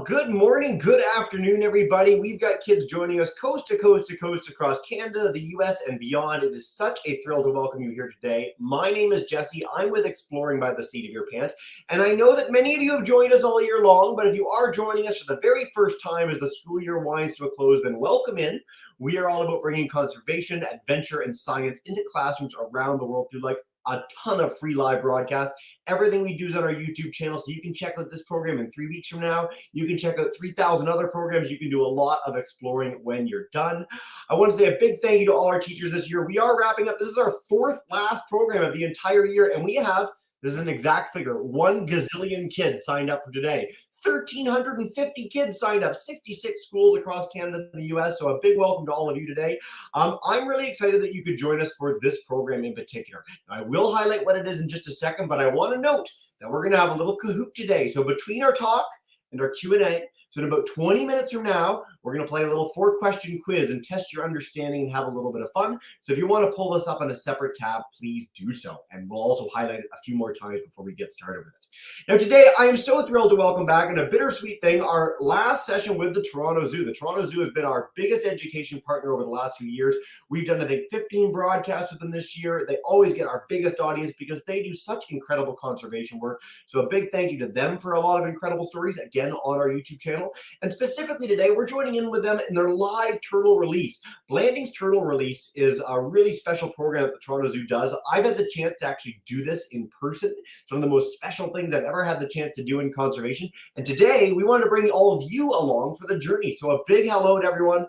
good morning, good afternoon, everybody. We've got kids joining us coast to coast to coast across Canada, the US, and beyond. It is such a thrill to welcome you here today. My name is Jesse. I'm with Exploring by the Seat of Your Pants, and I know that many of you have joined us all year long, but if you are joining us for the very first time as the school year winds to a close, then welcome in. We are all about bringing conservation, adventure, and science into classrooms around the world through a ton of free live broadcasts. Everything we do is on our YouTube channel, so you can check out this program in 3 weeks from now. You can check out 3,000 other programs. You can do a lot of exploring when you're done. I want to say a big thank you to all our teachers this year. We are wrapping up. This is our fourth last program of the entire year, and we have, this is an exact figure, 1 gazillion kids signed up for today. 1,350 kids signed up, 66 schools across Canada and the US. So a big welcome to all of you today. I'm really excited that you could join us for this program in particular. Now, I will highlight what it is in just a second, but I want to note that we're going to have a little Kahoot today. So between our talk and our Q&A, so in about 20 minutes from now, we're going to play a little 4-question quiz and test your understanding and have a little bit of fun. So if you want to pull this up on a separate tab, please do so. And we'll also highlight it a few more times before we get started with it. Now today, I am so thrilled to welcome back, in a bittersweet thing, our last session with the Toronto Zoo. The Toronto Zoo has been our biggest education partner over the last few years. We've done, I think, 15 broadcasts with them this year. They always get our biggest audience because they do such incredible conservation work. So a big thank you to them for a lot of incredible stories, again, on our YouTube channel. And specifically today, we're joining in with them in their live turtle release. Blandings Turtle Release is a really special program that the Toronto Zoo does. I've had the chance to actually do this in person. It's one of the most special things I've ever had the chance to do in conservation. And today, we want to bring all of you along for the journey. So a big hello to everyone.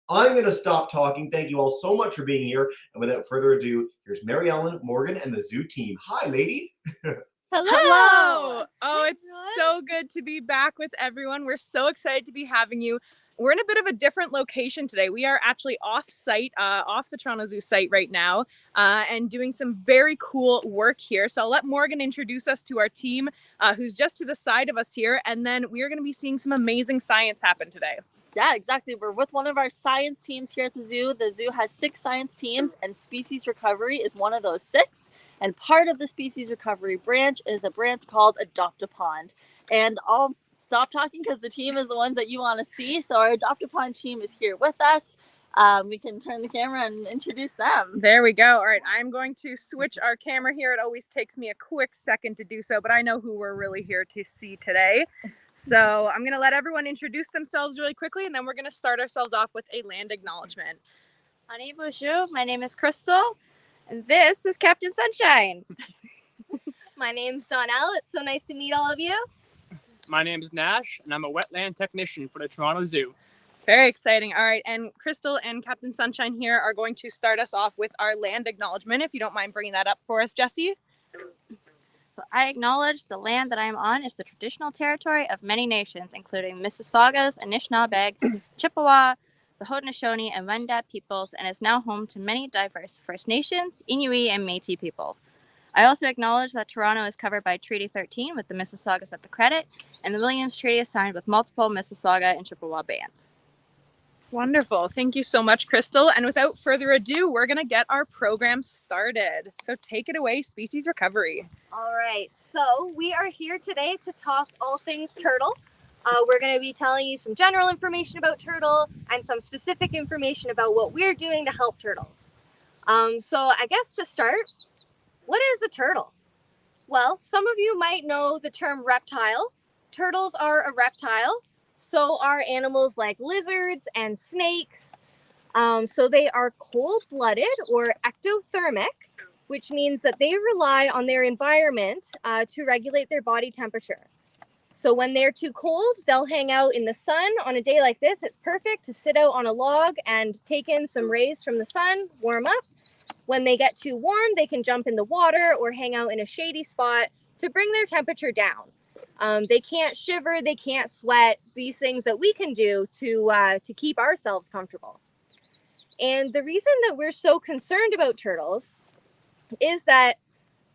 I'm going to stop talking. Thank you all so much for being here. And without further ado, here's Mary Ellen, Morgan, and the Zoo team. Hi, ladies. Hello. Oh, it's so good to be back with everyone. We're so excited to be having you. We're in a bit of a different location today. We are actually off-site, off the Toronto Zoo site right now, and doing some very cool work here. So I'll let Morgan introduce us to our team, who's just to the side of us here, and then we are going to be seeing some amazing science happen today. Yeah, exactly. We're with one of our science teams here at the zoo. The zoo has 6 science teams, and species recovery is one of those 6. And part of the species recovery branch is a branch called Adopt a Pond. And I'll stop talking because the team is the ones that you want to see. So our Adopt a Pond team is here with us. We can turn the camera and introduce them. There we go. All right, I'm going to switch our camera here. It always takes me a quick second to do so, but I know who we're really here to see today. So I'm going to let everyone introduce themselves really quickly, and then we're going to start ourselves off with a land acknowledgement. Honey bonjour, my name is Crystal, and this is Captain Sunshine. My name's Donnell. It's so nice to meet all of you. My name is Nash, and I'm a wetland technician for the Toronto Zoo. Very exciting. All right, and Crystal and Captain Sunshine here are going to start us off with our land acknowledgement. If you don't mind bringing that up for us, Jessie. I acknowledge the land that I am on is the traditional territory of many nations, including Mississaugas, Anishinaabe, Chippewa, the Haudenosaunee, and Wendat peoples, and is now home to many diverse First Nations, Inuit, and Métis peoples. I also acknowledge that Toronto is covered by Treaty 13 with the Mississaugas at the credit, and the Williams Treaty is signed with multiple Mississauga and Chippewa bands. Wonderful. Thank you so much, Crystal. And without further ado, we're going to get our program started. So take it away, species recovery. All right. So we are here today to talk all things turtle. We're going to be telling you some general information about turtle and some specific information about what we're doing to help turtles. So I guess to start, what is a turtle? Well, some of you might know the term reptile. Turtles are a reptile. So are animals like lizards and snakes. So they are cold-blooded or ectothermic, which means that they rely on their environment to regulate their body temperature. So when they're too cold, they'll hang out in the sun. On a day like this, it's perfect to sit out on a log and take in some rays from the sun, warm up. When they get too warm, they can jump in the water or hang out in a shady spot to bring their temperature down. They can't shiver, they can't sweat, these things that we can do to keep ourselves comfortable. And the reason that we're so concerned about turtles is that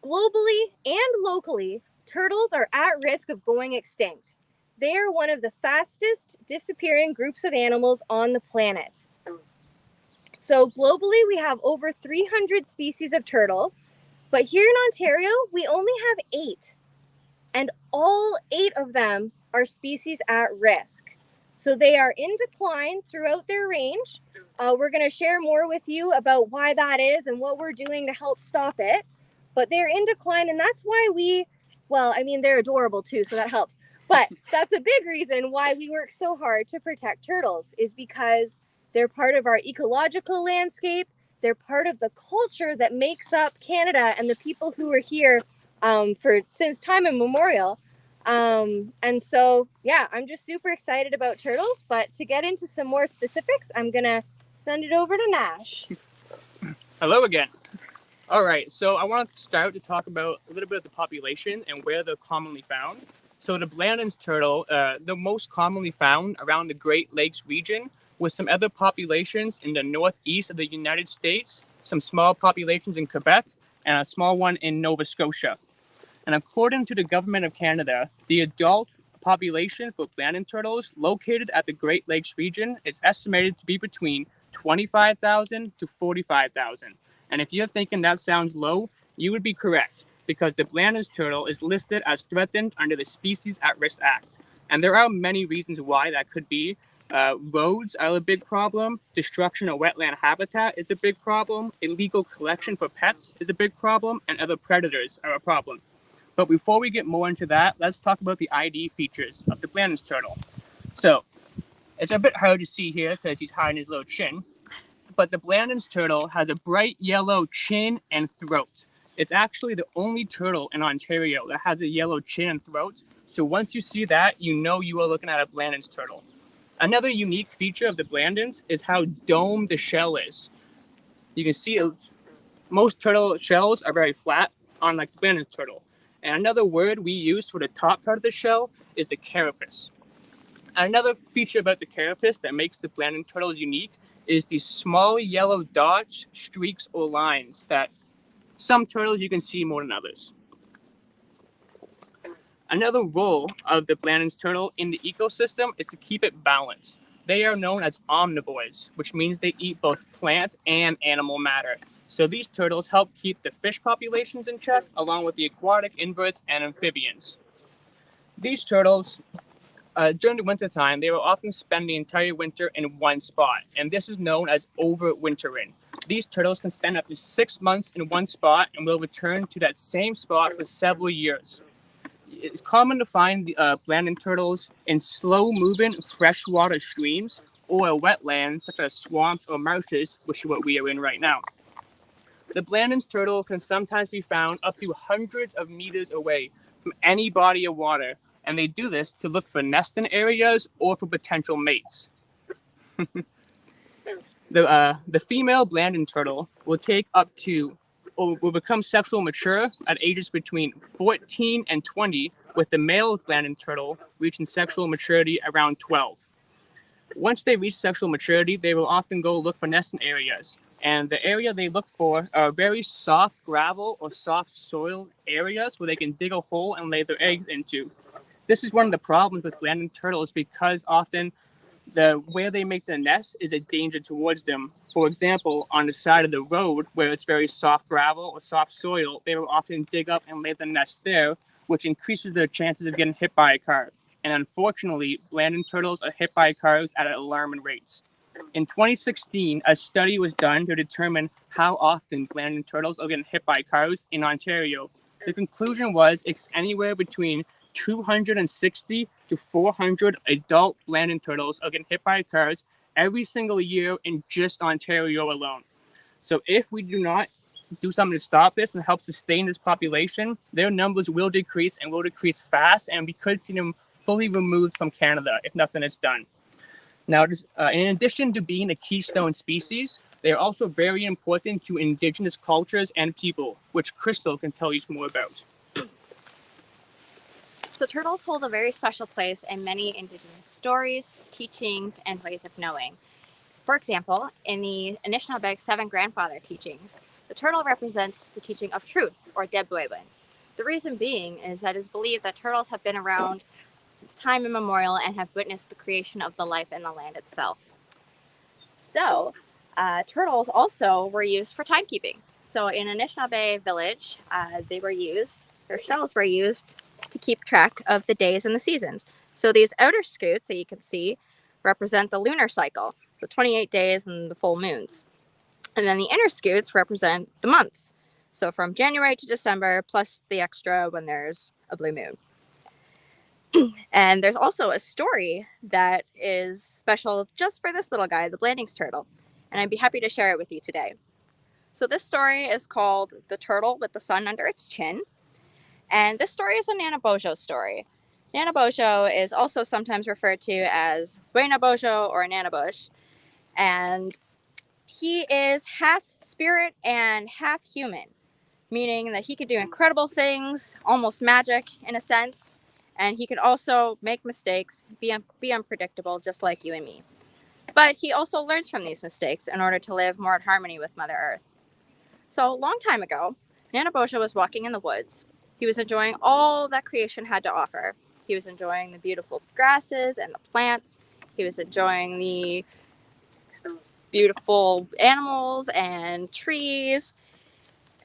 globally and locally, turtles are at risk of going extinct. They are one of the fastest disappearing groups of animals on the planet. So globally, we have over 300 species of turtle, but here in Ontario, we only have 8. And all 8 of them are species at risk. So they are in decline throughout their range. We're going to share more with you about why that is and what we're doing to help stop it. But they're in decline, and that's why they're adorable too, so that helps. But that's a big reason why we work so hard to protect turtles, is because they're part of our ecological landscape. They're part of the culture that makes up Canada and the people who are here since time immemorial. And so, yeah, I'm just super excited about turtles. But to get into some more specifics, I'm going to send it over to Nash. Hello again. All right, so I want to start to talk about a little bit of the population and where they're commonly found. So the Blandings turtle, they're most commonly found around the Great Lakes region, with some other populations in the northeast of the United States, some small populations in Quebec, and a small one in Nova Scotia. And according to the Government of Canada, the adult population for Blandings turtles located at the Great Lakes region is estimated to be between 25,000 to 45,000. And if you're thinking that sounds low, you would be correct, because the Blandings turtle is listed as threatened under the Species at Risk Act. And there are many reasons why that could be. Roads are a big problem. Destruction of wetland habitat is a big problem. Illegal collection for pets is a big problem. And other predators are a problem. But before we get more into that, let's talk about the ID features of the Blandings turtle. So, it's a bit hard to see here because he's hiding his little chin. But the Blandings turtle has a bright yellow chin and throat. It's actually the only turtle in Ontario that has a yellow chin and throat. So once you see that, you know you are looking at a Blandings turtle. Another unique feature of the Blandings is how domed the shell is. You can see most turtle shells are very flat, unlike the Blandings turtle. And another word we use for the top part of the shell is the carapace. Another feature about the carapace that makes the Blandings turtles unique is these small yellow dots, streaks, or lines that some turtles you can see more than others. Another role of the Blandings turtle in the ecosystem is to keep it balanced. They are known as omnivores, which means they eat both plant and animal matter. So these turtles help keep the fish populations in check, along with the aquatic inverts and amphibians. These turtles, during the wintertime, they will often spend the entire winter in one spot, and this is known as overwintering. These turtles can spend up to 6 months in one spot and will return to that same spot for several years. It's common to find Blandings turtles in slow-moving freshwater streams or wetlands such as swamps or marshes, which is what we are in right now. The Blandings turtle can sometimes be found up to hundreds of meters away from any body of water, and they do this to look for nesting areas or for potential mates. The female Blandings turtle will become sexually mature at ages between 14 and 20, with the male Blandings turtle reaching sexual maturity around 12. Once they reach sexual maturity, they will often go look for nesting areas. And the area they look for are very soft gravel or soft soil areas where they can dig a hole and lay their eggs into. This is one of the problems with Blandings turtles, because often where they make their nest is a danger towards them. For example, on the side of the road where it's very soft gravel or soft soil, they will often dig up and lay the nest there, which increases their chances of getting hit by a car. And unfortunately, Blandings turtles are hit by cars at alarming rates. In 2016, a study was done to determine how often Blandings turtles are getting hit by cars in Ontario. The conclusion was it's anywhere between 260 to 400 adult Blandings turtles are getting hit by cars every single year in just Ontario alone. So if we do not do something to stop this and help sustain this population, their numbers will decrease and will decrease fast, and we could see them fully removed from Canada if nothing is done. Now, in addition to being a keystone species, they are also very important to Indigenous cultures and people, which Crystal can tell you more about. So turtles hold a very special place in many Indigenous stories, teachings, and ways of knowing. For example, in the Anishinaabe Seven Grandfather teachings, the turtle represents the teaching of truth, or Debwebin. The reason being is that it is believed that turtles have been around since time immemorial and have witnessed the creation of the life in the land itself. So, turtles also were used for timekeeping. So in Anishinaabe village, their shells were used to keep track of the days and the seasons. So these outer scutes that you can see represent the lunar cycle, the 28 days and the full moons. And then the inner scutes represent the months. So from January to December, plus the extra when there's a blue moon. And there's also a story that is special just for this little guy, the Blandings turtle. And I'd be happy to share it with you today. So this story is called The Turtle with the Sun Under Its Chin. And this story is a Nana Bojo story. Nana Bojo is also sometimes referred to as Buena Bojo or Nana Bush. And he is half spirit and half human, meaning that he could do incredible things, almost magic in a sense. And he could also make mistakes, be unpredictable, just like you and me. But he also learns from these mistakes in order to live more in harmony with Mother Earth. So a long time ago, Nana Bojo was walking in the woods. He was enjoying all that creation had to offer. He was enjoying the beautiful grasses and the plants. He was enjoying the beautiful animals and trees.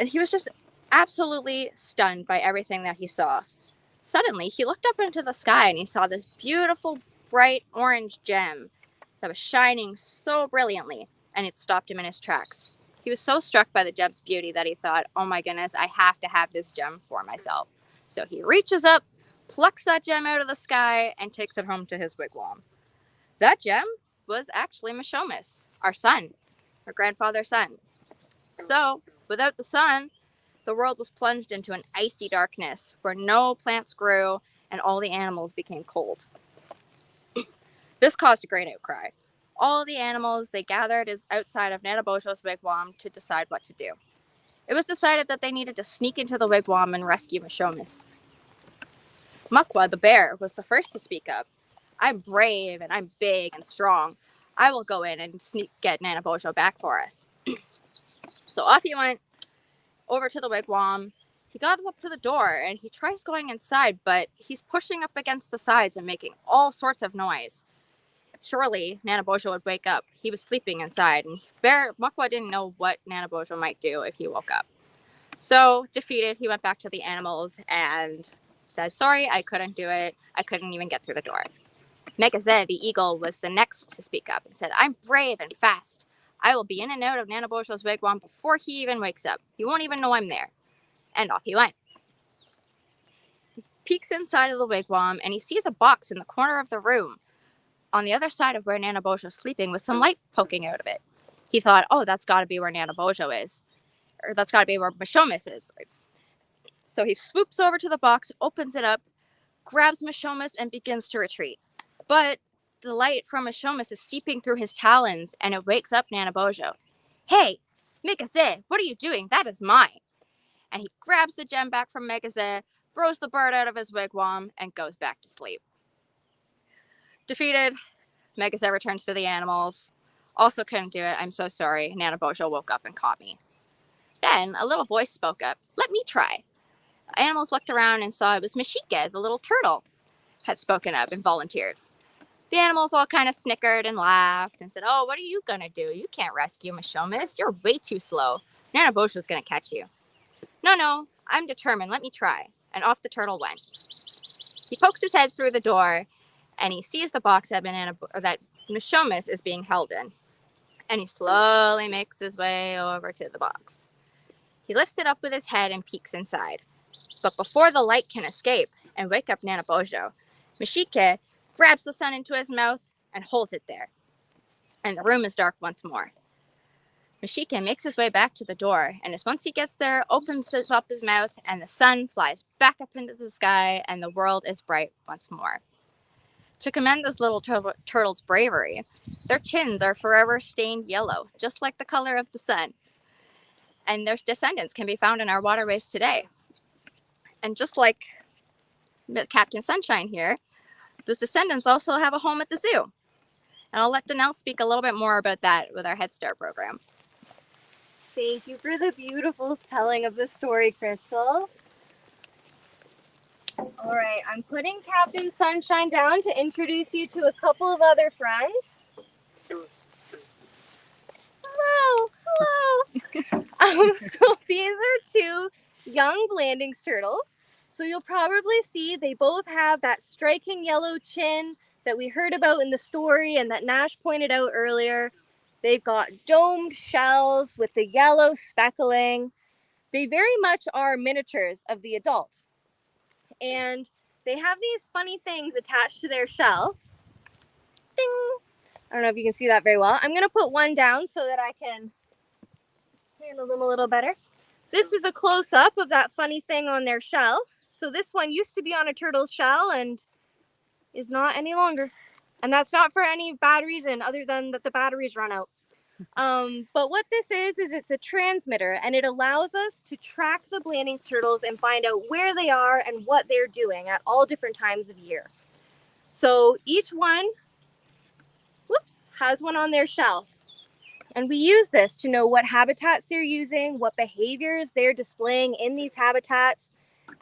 And he was just absolutely stunned by everything that he saw. Suddenly, he looked up into the sky and he saw this beautiful, bright orange gem that was shining so brilliantly, and it stopped him in his tracks. He was so struck by the gem's beauty that he thought, oh my goodness, I have to have this gem for myself. So he reaches up, plucks that gem out of the sky, and takes it home to his wigwam. That gem was actually Mishomis, our sun, our grandfather's sun. So, without the sun, the world was plunged into an icy darkness where no plants grew and all the animals became cold. This caused a great outcry. All the animals, they gathered outside of Nana Bojo's wigwam to decide what to do. It was decided that they needed to sneak into the wigwam and rescue Mishomis. Mukwa, the bear, was the first to speak up. I'm brave and I'm big and strong. I will go in and get Nana Bojo back for us. So off he went over to the wigwam. He got up to the door and he tries going inside, but he's pushing up against the sides and making all sorts of noise. Surely Nana Bojo would wake up. He was sleeping inside, and Mukwa didn't know what Nana Bojo might do if he woke up. So, defeated, he went back to the animals and said, sorry, I couldn't do it. I couldn't even get through the door. Megazeh, the eagle, was the next to speak up and said, I'm brave and fast. I will be in and out of Nana Bojo's wigwam before he even wakes up. He won't even know I'm there. And off he went. He peeks inside of the wigwam, and he sees a box in the corner of the room on the other side of where Nana Bojo's sleeping with some light poking out of it. He thought, oh, that's got to be where Nana Bojo is. Or that's got to be where Mishomis is. So he swoops over to the box, opens it up, grabs Mishomis, and begins to retreat. But the light from Mishomis is seeping through his talons, and it wakes up Nana Bojo. Hey, Megazeh, what are you doing? That is mine. And he grabs the gem back from Megazeh, throws the bird out of his wigwam, and goes back to sleep. Defeated, Megazeh returns to the animals. Also couldn't do it. I'm so sorry. Nana Bojo woke up and caught me. Then a little voice spoke up. Let me try. The animals looked around and saw it was Mashike, the little turtle, had spoken up and volunteered. The animals all kind of snickered and laughed and said, oh, what are you going to do? You can't rescue Mishomis. You're way too slow. Nana Bojo's going to catch you. No, I'm determined. Let me try. And off the turtle went. He pokes his head through the door, and he sees the box that Mishomis is being held in. And he slowly makes his way over to the box. He lifts it up with his head and peeks inside. But before the light can escape and wake up Nana Bojo, Mashike grabs the sun into his mouth and holds it there. And the room is dark once more. Mashike makes his way back to the door, and as once he gets there, opens up his mouth, and the sun flies back up into the sky, and the world is bright once more. To commend this little turtle's bravery, their chins are forever stained yellow, just like the color of the sun. And their descendants can be found in our waterways today. And just like Captain Sunshine here, those descendants also have a home at the zoo. And I'll let Danelle speak a little bit more about that with our Head Start program. Thank you for the beautiful telling of the story, Crystal. All right, I'm putting Captain Sunshine down to introduce you to a couple of other friends. Hello. So these are two young Blandings turtles. So you'll probably see they both have that striking yellow chin that we heard about in the story and that Nash pointed out earlier. They've got domed shells with the yellow speckling. They very much are miniatures of the adult. And they have these funny things attached to their shell. Ding! I don't know if you can see that very well. I'm going to put one down so that I can handle them a little better. This is a close-up of that funny thing on their shell. So this one used to be on a turtle's shell and is not any longer. And that's not for any bad reason other than that the batteries run out. But what this is it's a transmitter, and it allows us to track the Blandings turtles and find out where they are and what they're doing at all different times of year. So each one, has one on their shell. And we use this to know what habitats they're using, what behaviors they're displaying in these habitats.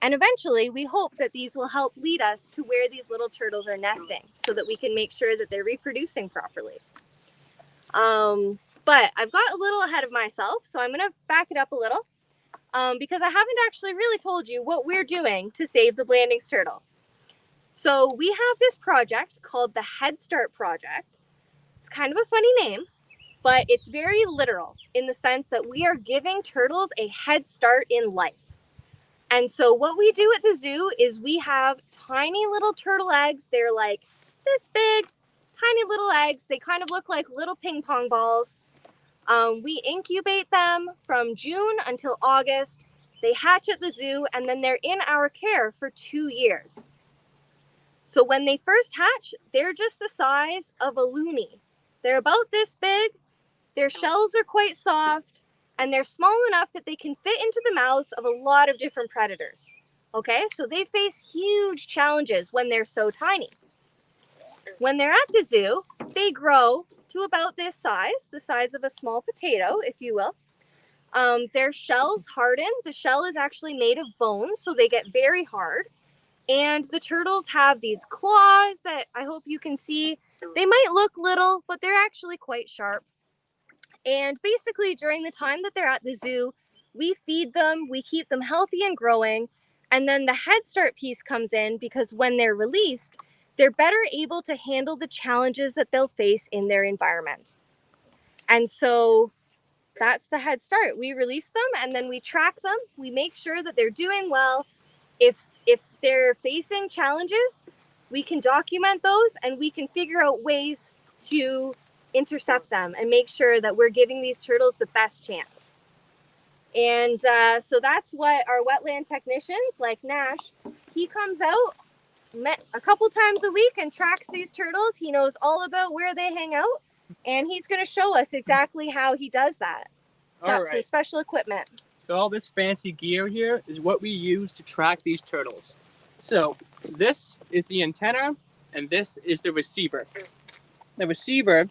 And eventually, we hope that these will help lead us to where these little turtles are nesting so that we can make sure that they're reproducing properly. But I've got a little ahead of myself, so I'm going to back it up a little because I haven't actually really told you what we're doing to save the Blandings turtle. So we have this project called the Head Start Project. It's kind of a funny name, but it's very literal in the sense that we are giving turtles a head start in life. And so what we do at the zoo is we have tiny little turtle eggs. They're like this big, tiny little eggs. They kind of look like little ping pong balls. We incubate them from June until August. They hatch at the zoo, and then they're in our care for 2 years. So when they first hatch, they're just the size of a loony. They're about this big. Their shells are quite soft, and they're small enough that they can fit into the mouths of a lot of different predators. Okay, so they face huge challenges when they're so tiny. When they're at the zoo, they grow to about this size, the size of a small potato, if you will. Their shells harden. The shell is actually made of bone, so they get very hard. And the turtles have these claws that I hope you can see. They might look little, but they're actually quite sharp. And basically, during the time that they're at the zoo, we feed them, we keep them healthy and growing. And then the Head Start piece comes in because when they're released, they're better able to handle the challenges that they'll face in their environment. And so that's the Head Start. We release them and then we track them. We make sure that they're doing well. If they're facing challenges, we can document those and we can figure out ways to intercept them and make sure that we're giving these turtles the best chance. And so that's what our wetland technicians like Nash, he comes out a couple times a week and tracks these turtles. He knows all about where they hang out, and he's going to show us exactly how he does that. He's got some special equipment. So all this fancy gear here is what we use to track these turtles. So this is the antenna, and this is the receiver. The receiver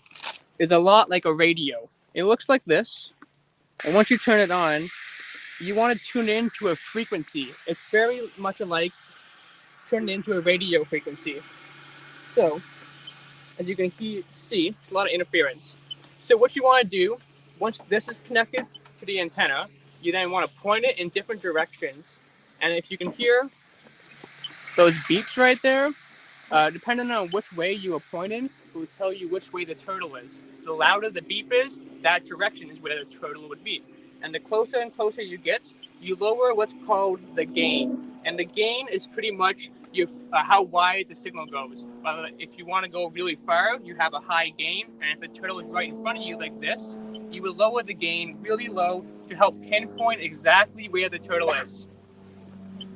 is a lot like a radio. It looks like this, and once you turn it on, you want to tune into a frequency. It's very much like turning into a radio frequency. So, as you can see, a lot of interference. So what you want to do, once this is connected to the antenna, you then want to point it in different directions. And if you can hear those beeps right there, depending on which way you are pointing, it will tell you which way the turtle is. The louder the beep is, that direction is where the turtle would be. And the closer and closer you get, you lower what's called the gain. And the gain is pretty much how wide the signal goes. If you want to go really far, you have a high gain. And if the turtle is right in front of you like this, you would lower the gain really low to help pinpoint exactly where the turtle is.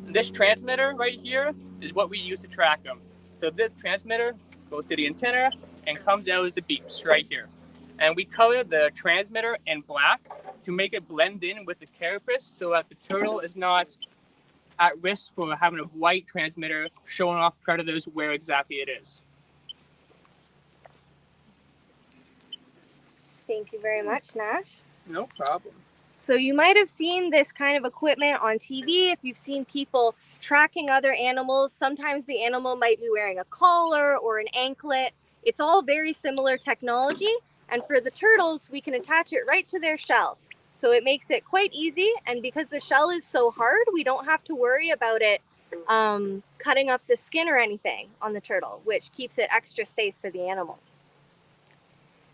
And this transmitter right here is what we use to track them. So this transmitter goes to the antenna and comes out as the beeps right here. And we color the transmitter in black to make it blend in with the carapace so that the turtle is not at risk for having a white transmitter showing off predators where exactly it is. Thank you very much, Nash. No problem. So you might have seen this kind of equipment on TV if you've seen people tracking other animals. Sometimes the animal might be wearing a collar or an anklet. It's all very similar technology. And for the turtles, we can attach it right to their shell. So it makes it quite easy. And because the shell is so hard, we don't have to worry about it cutting up the skin or anything on the turtle, which keeps it extra safe for the animals.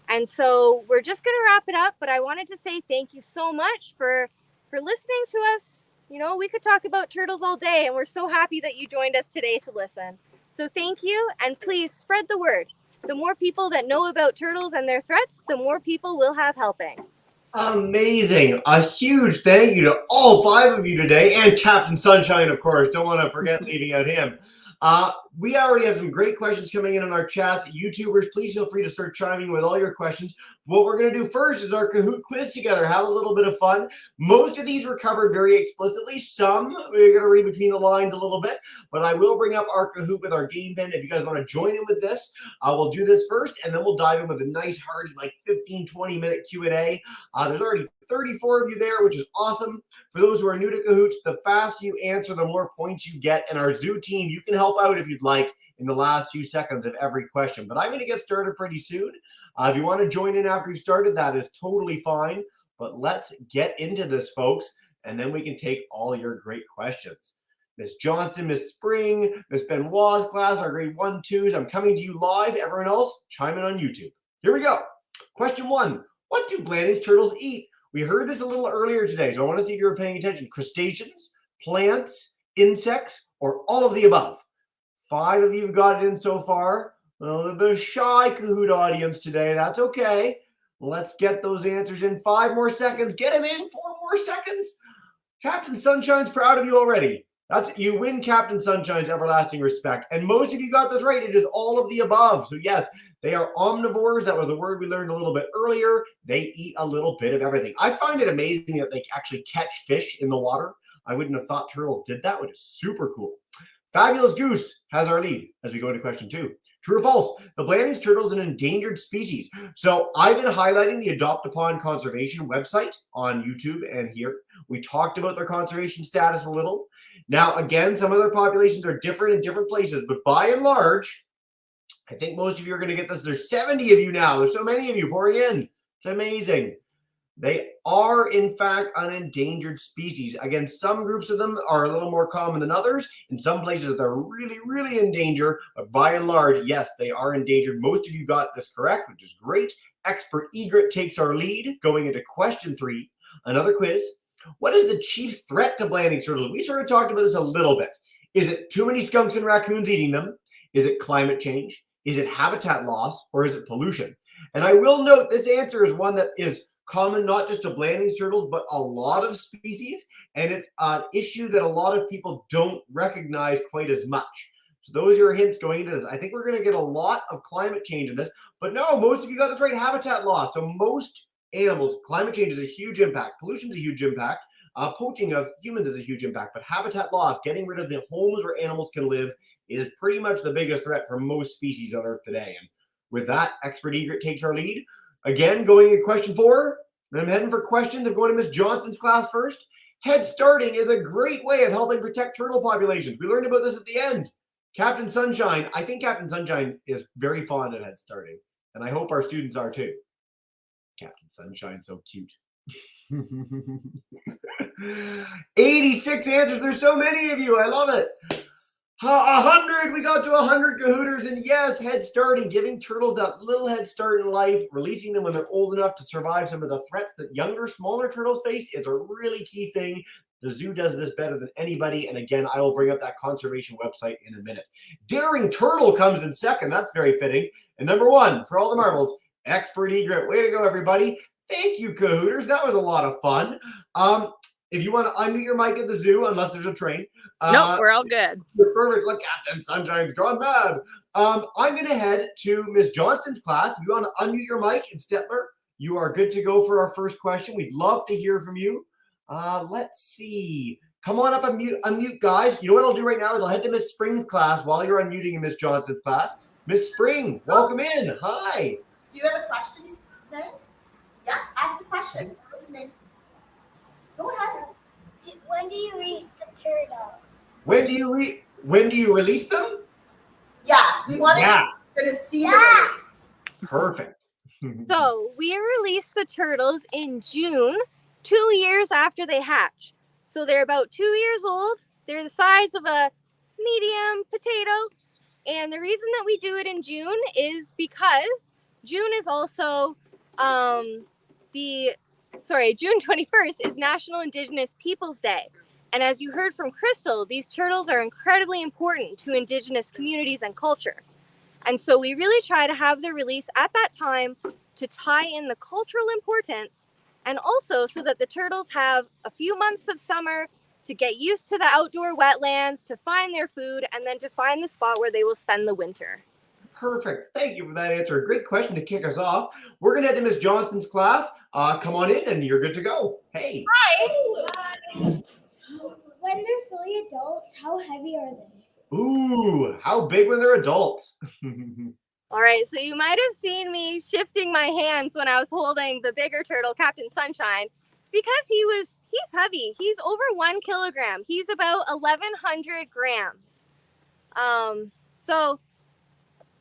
And so we're just going to wrap it up, but I wanted to say thank you so much for listening to us. You know, we could talk about turtles all day, and we're so happy that you joined us today to listen. So thank you, and please spread the word. The more people that know about turtles and their threats, the more people we'll have helping. Amazing. A huge thank you to all 5 of you today, and Captain Sunshine, of course. Don't want to forget leaving out him. We already have some great questions coming in our chats. YouTubers, please feel free to start chiming with all your questions. What we're going to do first is our Kahoot quiz together. Have a little bit of fun. Most of these were covered very explicitly. Some we're going to read between the lines a little bit, but I will bring up our Kahoot with our game pen. If you guys want to join in with this, we'll do this first, and then we'll dive in with a nice, hearty, like 15-20 minute Q&A. There's already 34 of you there, which is awesome. For those who are new to Kahoots, the faster you answer, the more points you get. And our Zoo team, you can help out if you'd like in the last few seconds of every question. But I'm going to get started pretty soon. If you want to join in after we started, that is totally fine. But let's get into this, folks, and then we can take all your great questions. Miss Johnston, Miss Spring, Miss Benoit's class, our grade 1-2s. I'm coming to you live. Everyone else, chime in on YouTube. Here we go. Question 1. What do Blandings turtles eat? We heard this a little earlier today, so I want to see if you were paying attention. Crustaceans, plants, insects, or all of the above? 5 of you have got it in so far. A little bit of shy Kahoot audience today. That's okay. Let's get those answers in. 5 more seconds. Get them in. 4 more seconds. Captain Sunshine's proud of you already. You win Captain Sunshine's everlasting respect. And most of you got this right. It is all of the above. So yes, they are omnivores. That was a word we learned a little bit earlier. They eat a little bit of everything. I find it amazing that they actually catch fish in the water. I wouldn't have thought turtles did that, which is super cool. Fabulous Goose has our lead as we go into question 2. True or false? The Blandings turtle is an endangered species. So I've been highlighting the Adopt a Pond Conservation website on YouTube and here. We talked about their conservation status a little. Now, again, some of their populations are different in different places, but by and large, I think most of you are going to get this. There's 70 of you now. There's so many of you pouring in. It's amazing. They are, in fact, an endangered species. Again, some groups of them are a little more common than others. In some places, they're really, really in danger. But by and large, yes, they are endangered. Most of you got this correct, which is great. Expert Egret takes our lead going into question 3. Another quiz. What is the chief threat to Blandings turtles? We sort of talked about this a little bit. Is it too many skunks and raccoons eating them? Is it climate change? Is it habitat loss? Or is it pollution? And I will note this answer is one that is common not just to Blandings turtles, but a lot of species. And it's an issue that a lot of people don't recognize quite as much. So those are your hints going into this. I think we're going to get a lot of climate change in this. But no, most of you got this right. Habitat loss. So most animals, climate change is a huge impact. Pollution is a huge impact. Poaching of humans is a huge impact. But habitat loss, getting rid of the homes where animals can live, is pretty much the biggest threat for most species on Earth today. And with that, Expert Egret takes our lead. Again, going to question 4, and I'm heading for questions. I'm going to Miss Johnston's class first. Head starting is a great way of helping protect turtle populations. We learned about this at the end. Captain Sunshine, I think Captain Sunshine is very fond of head starting, and I hope our students are too. Captain Sunshine, so cute. 86 answers. There's so many of you. I love it. 100. We got to 100 Kahooters, and yes, head starting, giving turtles that little head start in life, releasing them when they're old enough to survive some of the threats that younger, smaller turtles face is a really key thing. The zoo does this better than anybody, and again, I will bring up that conservation website in a minute. Daring Turtle comes in second. That's very fitting. And number 1, for all the marbles, Expert Egret. Way to go, everybody. Thank you, Kahooters. That was a lot of fun. If you want to unmute your mic at the zoo, unless there's a train. Nope, we're all good. Perfect. Look, Captain Sunshine's gone mad. I'm going to head to Miss Johnston's class. If you want to unmute your mic, and Stetler, you are good to go for our first question. We'd love to hear from you. Let's see. Come on up, unmute, guys. You know what I'll do right now is I'll head to Miss Spring's class while you're unmuting in Miss Johnston's class. Miss Spring, welcome in. Hi. Do you have a question, then? Yeah, ask the question. I'm listening. Go ahead. When do you read the turtles? When do you release them? Yeah, we want to see the release. Perfect. So we release the turtles in June, 2 years after they hatch. So they're about 2 years old. They're the size of a medium potato. And the reason that we do it in June is because June is also June 21st is National Indigenous Peoples Day. And as you heard from Crystal, these turtles are incredibly important to Indigenous communities and culture. And so we really try to have the release at that time to tie in the cultural importance, and also so that the turtles have a few months of summer to get used to the outdoor wetlands, to find their food, and then to find the spot where they will spend the winter. Perfect. Thank you for that answer. Great question to kick us off. We're going to head to Miss Johnston's class. Come on in and you're good to go. Hey. When they're fully adults, how heavy are they? Ooh, how big when they're adults? All right, so you might have seen me shifting my hands when I was holding the bigger turtle, Captain Sunshine. It's because he's heavy. He's over 1 kilogram. He's about 1,100 grams.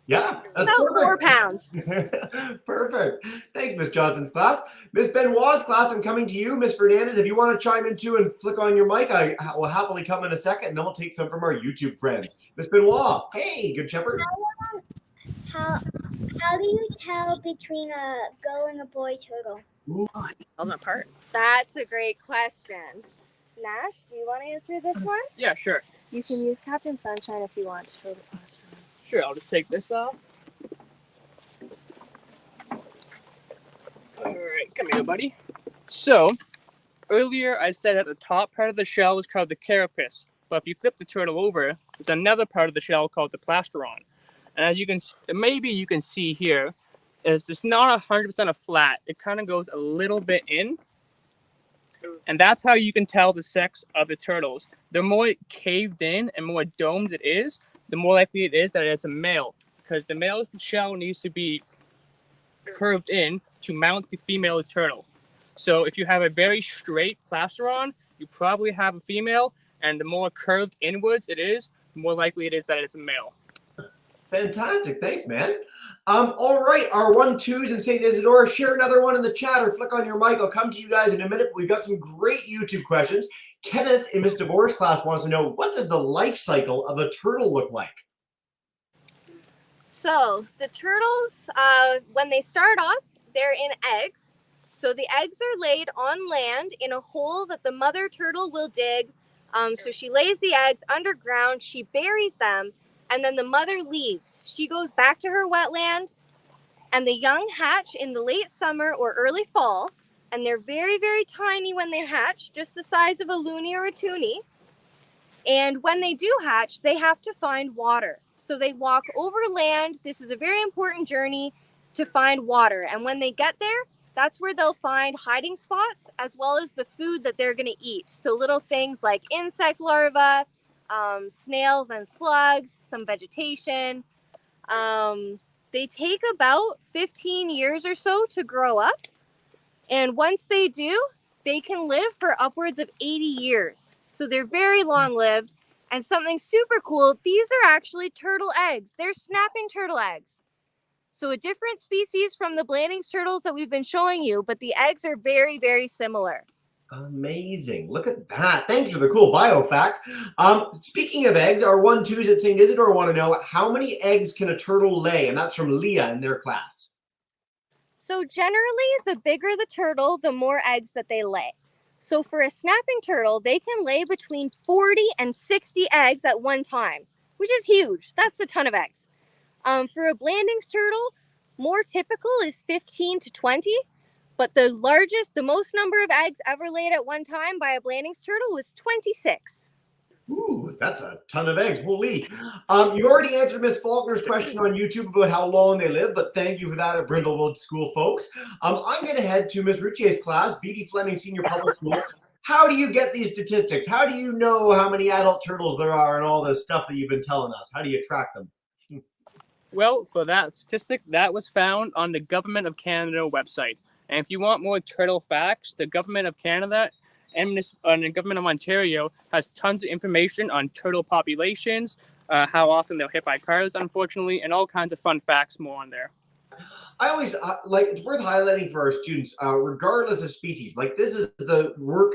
Yeah, that's about perfect. 4 pounds. Perfect. Thanks, Miss Johnston's class. Miss Benoit's class, I'm coming to you. Miss Fernandez, if you want to chime in too and flick on your mic, I will happily come in a second, and then we'll take some from our YouTube friends. Miss Benoit, hey, good shepherd. How do you tell between a girl and a boy turtle? Tell them apart. That's a great question. Nash, do you want to answer this one? Yeah, sure. You can use Captain Sunshine if you want to show the classroom. Sure, I'll just take this off. All right, come here, buddy. So, earlier I said that the top part of the shell is called the carapace, but if you flip the turtle over, there's another part of the shell called the plastron. And as you can, maybe you can see here, it's not 100% a flat. It kind of goes a little bit in. And that's how you can tell the sex of the turtles. The more caved in and more domed it is, the more likely it is that it's a male. Because the male's shell needs to be curved in to mount the female turtle. So if you have a very straight plastron, you probably have a female. And the more curved inwards it is, the more likely it is that it's a male. Fantastic. Thanks, man. All right, our 1-2s in St. Isidore, share another one in the chat or flick on your mic. I'll come to you guys in a minute. We've got some great YouTube questions. Kenneth in Miss DeVore's class wants to know, what does the life cycle of a turtle look like? So the turtles, when they start off, they're in eggs. So the eggs are laid on land in a hole that the mother turtle will dig. So she lays the eggs underground, she buries them, and then the mother leaves. She goes back to her wetland, and the young hatch in the late summer or early fall, and they're very, very tiny when they hatch, just the size of a loony or a toonie. And when they do hatch, they have to find water. So they walk over land. This is a very important journey to find water. And when they get there, that's where they'll find hiding spots as well as the food that they're going to eat. So little things like insect larvae, snails and slugs, some vegetation. They take about 15 years or so to grow up. And once they do, they can live for upwards of 80 years. So they're very long-lived. And something super cool, these are actually turtle eggs. They're snapping turtle eggs. So a different species from the Blandings turtles that we've been showing you, but the eggs are very, very similar. Amazing. Look at that. Thanks for the cool bio fact. Speaking of eggs, our 1-2s at St. Isidore want to know, how many eggs can a turtle lay? And that's from Leah in their class. So generally, the bigger the turtle, the more eggs that they lay. So for a snapping turtle, they can lay between 40 and 60 eggs at one time, which is huge. That's a ton of eggs. For a Blandings turtle, more typical is 15 to 20. But the most number of eggs ever laid at one time by a Blandings turtle was 26. Ooh, that's a ton of eggs. Holy. You already answered Miss Faulkner's question on YouTube about how long they live, but thank you for that at Brindlewood School, folks. I'm going to head to Miss Ritchie's class, B.D. Fleming Senior Public School. How do you get these statistics? How do you know how many adult turtles there are and all this stuff that you've been telling us? How do you track them? Well, for that statistic, that was found on the Government of Canada website. And if you want more turtle facts, the Government of Canada and the Government of Ontario has tons of information on turtle populations, how often they're hit by cars, unfortunately, and all kinds of fun facts more on there. I always like, it's worth highlighting for our students, regardless of species. Like, this is the work,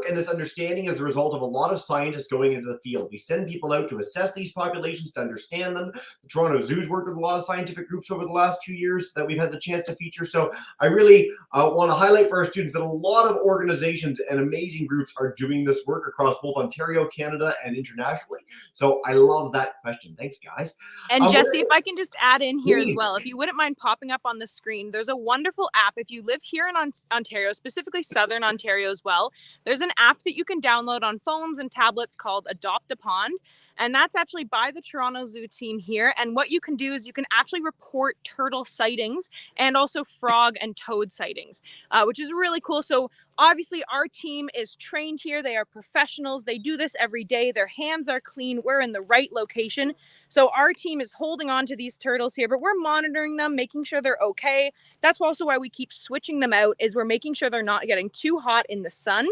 and this understanding is the result of a lot of scientists going into the field. We send people out to assess these populations, to understand them. The Toronto Zoo's worked with a lot of scientific groups over the last 2 years that we've had the chance to feature. So I really want to highlight for our students that a lot of organizations and amazing groups are doing this work across both Ontario, Canada, and internationally. So I love that question. Thanks, guys. And Jesse, if I can just add in here Please. as well, if you wouldn't mind popping up on the screen, there's a wonderful app. If you live here in Ontario, specifically Southern Ontario as well, there's an app that you can download on phones and tablets called Adopt a Pond. And that's actually by the Toronto Zoo team here. And what you can do is you can actually report turtle sightings and also frog and toad sightings, which is really cool. So obviously our team is trained here. They are professionals. They do this every day. Their hands are clean. We're in the right location. So our team is holding on to these turtles here, but we're monitoring them, making sure they're okay. That's also why we keep switching them out, is we're making sure they're not getting too hot in the sun.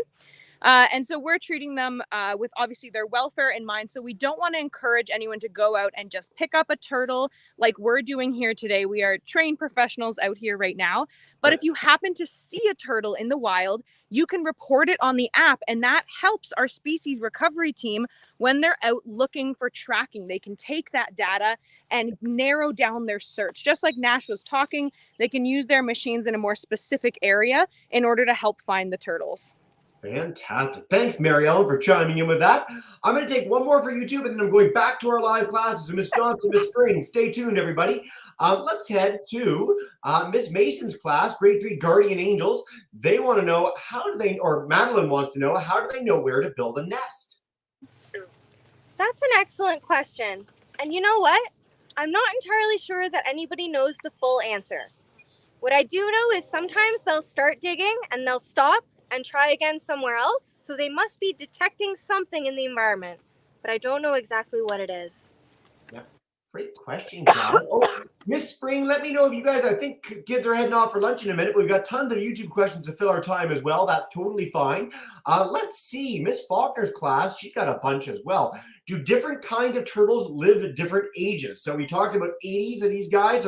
And so we're treating them with obviously their welfare in mind. So we don't want to encourage anyone to go out and just pick up a turtle like we're doing here today. We are trained professionals out here right now. But if you happen to see a turtle in the wild, you can report it on the app, and that helps our species recovery team when they're out looking for tracking. They can take that data and narrow down their search. Just like Nash was talking, they can use their machines in a more specific area in order to help find the turtles. Fantastic. Thanks, Mary Ellen, for chiming in with that. I'm going to take one more for YouTube, and then I'm going back to our live classes. Miss Johnson, Miss Spring, stay tuned, everybody. Let's head to Miss Mason's class, grade 3 Guardian Angels. They want to know, Madeline wants to know, how do they know where to build a nest? That's an excellent question. And you know what? I'm not entirely sure that anybody knows the full answer. What I do know is sometimes they'll start digging and they'll stop and try again somewhere else. So they must be detecting something in the environment, but I don't know exactly what it is. Yeah, great question, guys. Oh, Miss Spring, let me know if you guys, I think kids are heading off for lunch in a minute. We've got tons of YouTube questions to fill our time as well. That's totally fine. Let's see, Miss Faulkner's class, she's got a bunch as well. Do different kinds of turtles live at different ages? So we talked about 80 for these guys.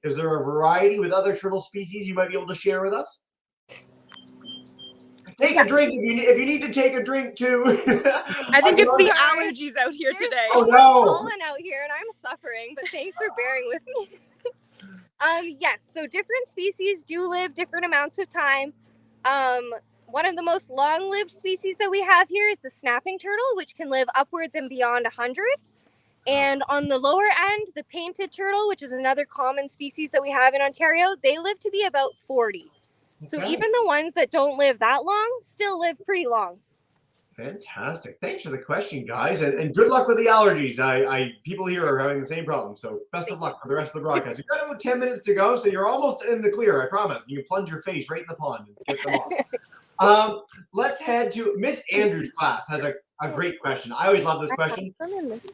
Is there a variety with other turtle species you might be able to share with us? Take a drink if you need to take a drink too. I think it's the allergies out here There's today. so much pollen out here and I'm suffering, but thanks for bearing with me. Yes, so different species do live different amounts of time. One of the most long-lived species that we have here is the snapping turtle, which can live upwards and beyond 100. And on the lower end, the painted turtle, which is another common species that we have in Ontario, they live to be about 40. So even the ones that don't live that long still live pretty long. Fantastic. Thanks for the question, guys. And good luck with the allergies. People here are having the same problem. So best of luck for the rest of the broadcast. We've got about 10 minutes to go, so you're almost in the clear, I promise. You can plunge your face right in the pond and get them off. Let's head to Miss Andrews' class. Has a great question. I always love this question.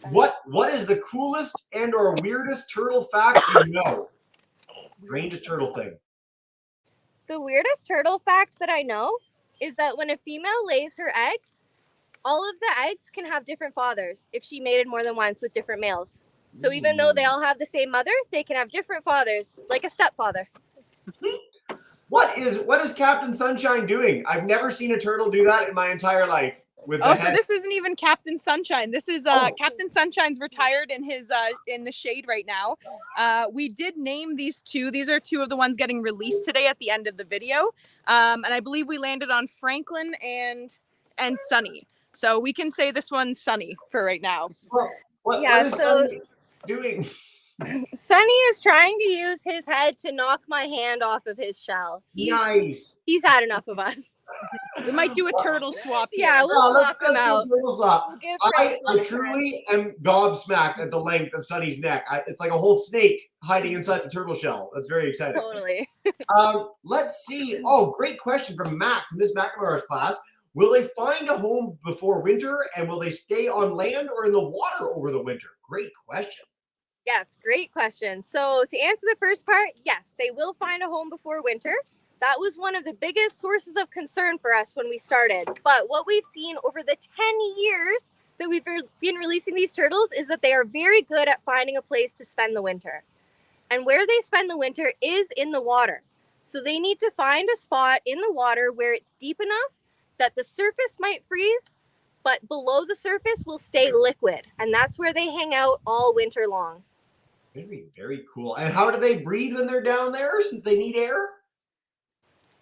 What is the coolest and or weirdest turtle fact you know? Strangest turtle thing. The weirdest turtle fact that I know is that when a female lays her eggs, all of the eggs can have different fathers if she mated more than once with different males. So even though they all have the same mother, they can have different fathers, like a stepfather. What is Captain Sunshine doing? I've never seen a turtle do that in my entire life. So this isn't even Captain Sunshine. This is Captain Sunshine's retired in his in the shade right now. We did name these two. These are two of the ones getting released today at the end of the video. And I believe we landed on Franklin and Sunny. So we can say this one's Sunny for right now. What is Sunny doing? Sunny is trying to use his head to knock my hand off of his shell. Nice. He's had enough of us. We might do a turtle swap here. Yeah, we'll swap them out. I truly am gobsmacked at the length of Sunny's neck. It's like a whole snake hiding inside the turtle shell. That's very exciting. Totally. Let's see. Oh, great question from Max in Ms. McNamara's class. Will they find a home before winter, and will they stay on land or in the water over the winter? Great question. Yes, great question. So to answer the first part, yes, they will find a home before winter. That was one of the biggest sources of concern for us when we started. But what we've seen over the 10 years that we've been releasing these turtles is that they are very good at finding a place to spend the winter. And where they spend the winter is in the water. So they need to find a spot in the water where it's deep enough that the surface might freeze, but below the surface will stay liquid. And that's where they hang out all winter long. Very, very cool. And how do they breathe when they're down there since they need air?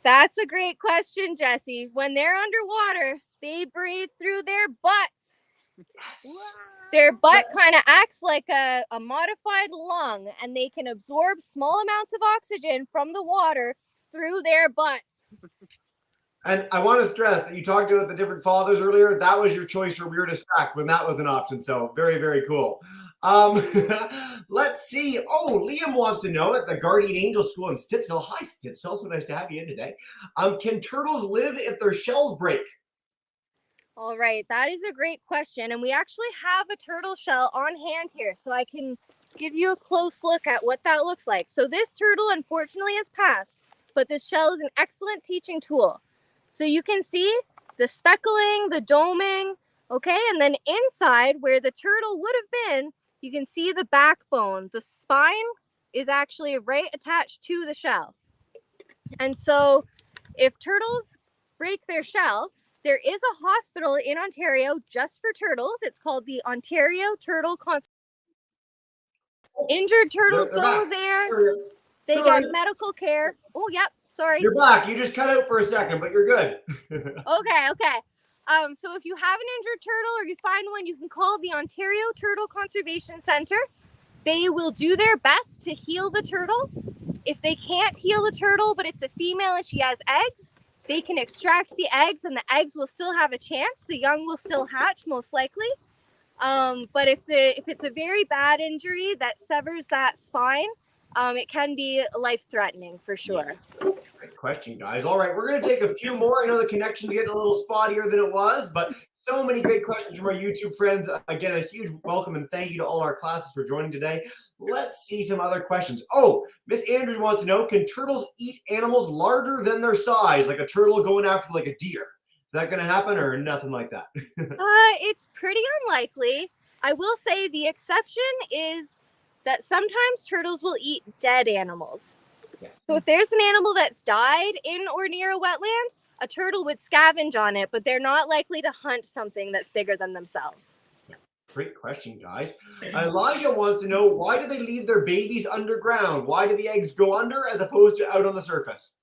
That's a great question, Jesse. When they're underwater, they breathe through their butts. Yes. Their butt kind of acts like a modified lung, and they can absorb small amounts of oxygen from the water through their butts. And I want to stress that you talked about the different fathers earlier. That was your choice for weirdest fact when that was an option. So very, very cool. Let's see. Oh, Liam wants to know at the Guardian Angel School in Stittsville. Hi, Stittsville. So nice to have you in today. Can turtles live if their shells break? All right, that is a great question. And we actually have a turtle shell on hand here, so I can give you a close look at what that looks like. So this turtle unfortunately has passed, but this shell is an excellent teaching tool. So you can see the speckling, the doming, okay? And then inside where the turtle would have been, you can see the backbone. The spine is actually right attached to the shell. And so if turtles break their shell, there is a hospital in Ontario just for turtles. It's called the Ontario Turtle Conservation. Injured turtles They're go back. there. They Sorry. get medical care. Oh, yep. Sorry. You're back. You just cut out for a second, but you're good. Okay. So if you have an injured turtle or you find one, you can call the Ontario Turtle Conservation Center. They will do their best to heal the turtle. If they can't heal the turtle, but it's a female and she has eggs, they can extract the eggs and the eggs will still have a chance. The young will still hatch, most likely. But if it's a very bad injury that severs that spine, it can be life-threatening for sure. Great question, guys. All right, we're going to take a few more. I know the connection's getting a little spottier than it was, but so many great questions from our YouTube friends. Again, a huge welcome and thank you to all our classes for joining today. Let's see some other questions. Oh, Miss Andrews wants to know, can turtles eat animals larger than their size, like a turtle going after like a deer? Is that going to happen or nothing like that? It's pretty unlikely. I will say the exception is that sometimes turtles will eat dead animals. Yes. So if there's an animal that's died in or near a wetland, a turtle would scavenge on it, but they're not likely to hunt something that's bigger than themselves. Great question, guys. Elijah wants to know, why do they leave their babies underground? Why do the eggs go under as opposed to out on the surface?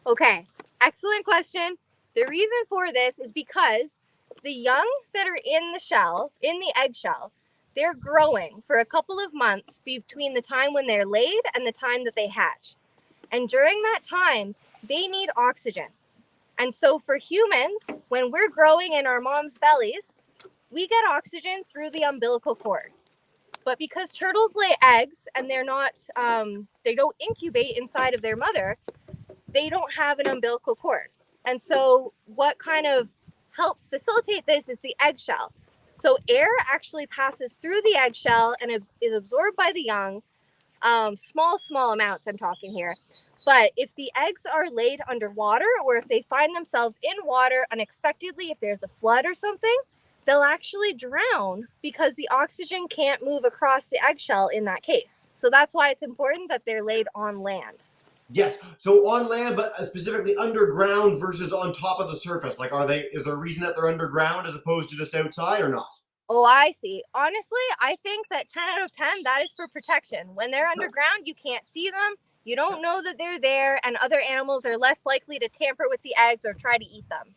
Okay, excellent question. The reason for this is because the young that are in the shell, in the eggshell, they're growing for a couple of months between the time when they're laid and the time that they hatch. And during that time, they need oxygen. And so for humans, when we're growing in our mom's bellies, we get oxygen through the umbilical cord. But because turtles lay eggs and they're not, they don't incubate inside of their mother, they don't have an umbilical cord. And so what kind of helps facilitate this is the eggshell. So air actually passes through the eggshell and is absorbed by the young, small amounts I'm talking here. But if the eggs are laid underwater or if they find themselves in water unexpectedly, if there's a flood or something, they'll actually drown because the oxygen can't move across the eggshell in that case. So that's why it's important that they're laid on land. Yes. So on land, but specifically underground versus on top of the surface. Like, is there a reason that they're underground as opposed to just outside or not? Oh, I see. Honestly, I think that 10 out of 10, that is for protection. When they're underground, you can't see them. You don't know that they're there, and other animals are less likely to tamper with the eggs or try to eat them.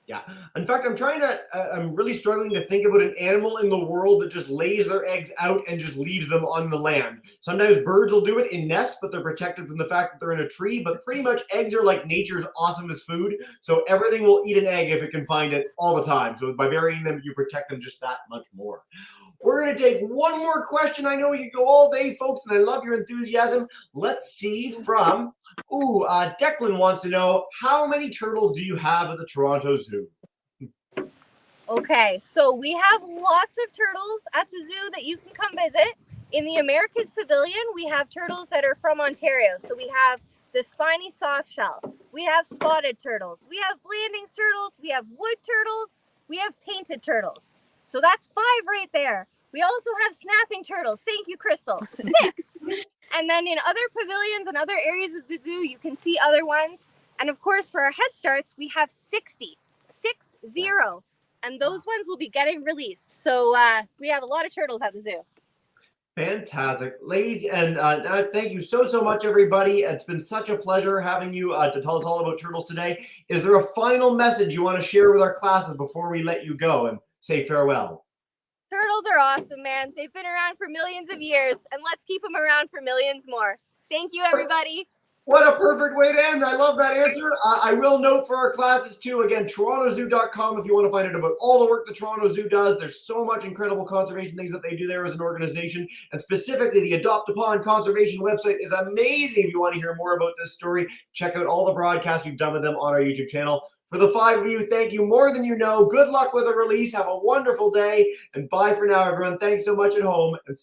Yeah. In fact, I'm really struggling to think about an animal in the world that just lays their eggs out and just leaves them on the land. Sometimes birds will do it in nests, but they're protected from the fact that they're in a tree. But pretty much eggs are like nature's awesomest food. So everything will eat an egg if it can find it all the time. So by burying them, you protect them just that much more. We're going to take one more question. I know you go all day, folks, and I love your enthusiasm. Let's see from, Declan wants to know, how many turtles do you have at the Toronto Zoo? Okay, so we have lots of turtles at the zoo that you can come visit. In the Americas Pavilion, we have turtles that are from Ontario. So we have the spiny soft shell. We have spotted turtles. We have Blandings turtles. We have wood turtles. We have painted turtles. So that's 5 right there. We also have snapping turtles. Thank you, Crystal. 6. And then in other pavilions and other areas of the zoo, you can see other ones. And of course, for our head starts, we have 60. And those ones will be getting released. So we have a lot of turtles at the zoo. Fantastic. Ladies, and thank you so much, everybody. It's been such a pleasure having you to tell us all about turtles today. Is there a final message you want to share with our classes before we let you go and say farewell? Turtles are awesome, man. They've been around for millions of years, and let's keep them around for millions more. Thank you, everybody. What a perfect way to end. I love that answer. I will note for our classes too, again, torontozoo.com if you want to find out about all the work the Toronto Zoo does. There's so much incredible conservation things that they do there as an organization. And specifically, the Adopt a Pond Conservation website is amazing. If you want to hear more about this story, check out all the broadcasts we've done with them on our YouTube channel. For the 5 of you, thank you more than you know. Good luck with the release. Have a wonderful day. And bye for now, everyone. Thanks so much at home. And